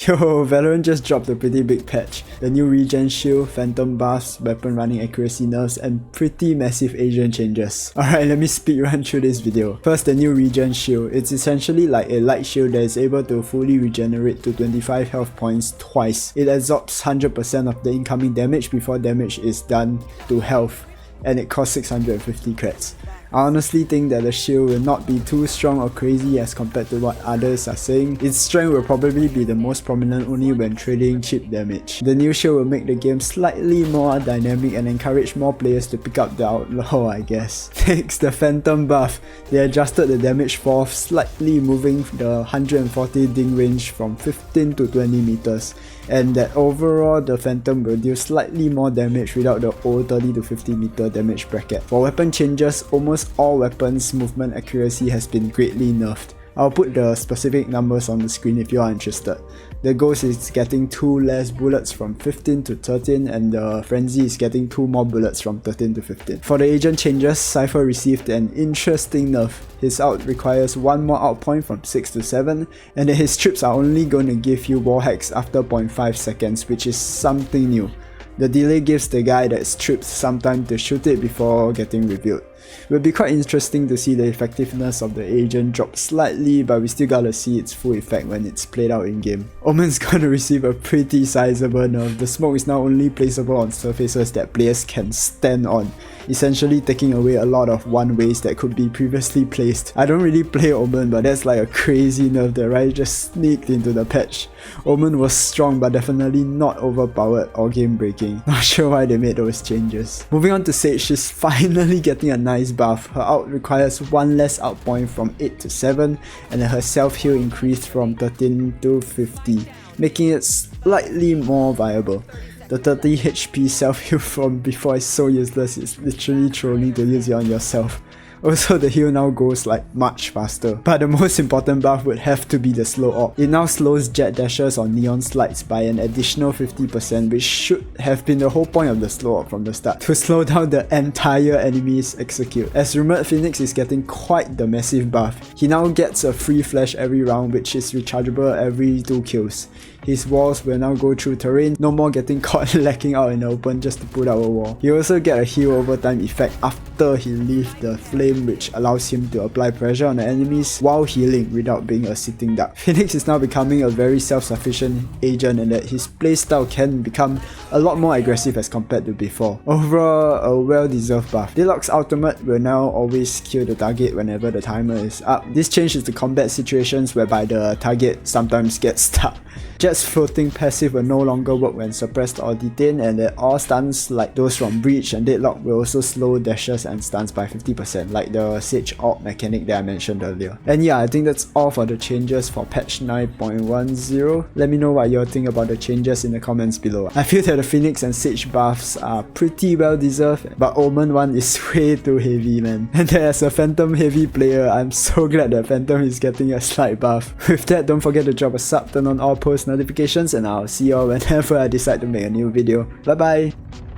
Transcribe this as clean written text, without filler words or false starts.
Yo, Valorant just dropped a pretty big patch. The new regen shield, phantom buffs, weapon running accuracy nerfs, and pretty massive agent changes. Alright, let me speed run through this video. First, the new regen shield. It's essentially like a light shield that is able to fully regenerate to 25 health points twice. It absorbs 100% of the incoming damage before damage is done to health, and it costs 650 creds. I honestly think that the shield will not be too strong or crazy as compared to what others are saying. Its strength will probably be the most prominent only when trading cheap damage. The new shield will make the game slightly more dynamic and encourage more players to pick up the outlaw, I guess. Next, the phantom buff. They adjusted the damage force slightly, moving the 140 ding range from 15 to 20 meters, and that overall the phantom will deal slightly more damage without the old 30 to 50 meter damage bracket. For weapon changes, almost all weapons movement accuracy has been greatly nerfed. I'll put the specific numbers on the screen if you are interested. The Ghost is getting 2 less bullets from 15 to 13, and the Frenzy is getting 2 more bullets from 13 to 15. For the agent changes, Cypher received an interesting nerf. His ult requires 1 more out point from 6 to 7, and then his trips are only going to give you wall hacks after 0.5 seconds, which is something new. The delay gives the guy that's tripped some time to shoot it before getting revealed. It will be quite interesting to see the effectiveness of the agent drop slightly, but we still gotta see its full effect when it's played out in game. Omen's gonna receive a pretty sizable nerf. The smoke is now only placeable on surfaces that players can stand on, essentially taking away a lot of one-ways that could be previously placed. I don't really play Omen, but that's like a crazy nerf that Riot just sneaked into the patch. Omen was strong but definitely not overpowered or game breaking. Not sure why they made those changes. Moving on to Sage, she's finally getting a nice buff. Her ult requires 1 less out point from 8 to 7, and her self heal increased from 13 to 50, making it slightly more viable. The 30 HP self heal from before is so useless, it's literally trolling to use it on yourself. Also, the heal now goes like much faster. But the most important buff would have to be the slow op. It now slows jet dashes on neon slides by an additional 50%, which should have been the whole point of the slow op from the start, to slow down the entire enemy's execute. As rumored, Phoenix is getting quite the massive buff. He now gets a free flash every round, which is rechargeable every 2 kills. His walls will now go through terrain, no more getting caught lacking out in the open just to put out a wall. He also get a heal over time effect after he leaves the flame, which allows him to apply pressure on the enemies while healing without being a sitting duck. Phoenix is now becoming a very self-sufficient agent, and that his playstyle can become a lot more aggressive as compared to before. Overall, a well-deserved buff. Deluxe Ultimate will now always kill the target whenever the timer is up. This changes the combat situations whereby the target sometimes gets stuck. Jet's floating passive will no longer work when suppressed or detained, and that all stuns like those from Breach and Deadlock will also slow dashes and stuns by 50%, like the Sage ult mechanic that I mentioned earlier. And yeah, I think that's all for the changes for patch 9.10. Let me know what you all think about the changes in the comments below. I feel that the Phoenix and Sage buffs are pretty well deserved, but Omen one is way too heavy, man. And as a Phantom heavy player, I'm so glad that Phantom is getting a slight buff. With that, don't forget to drop a sub, turn on all post notifications, and I'll see y'all whenever I decide to make a new video. Bye bye!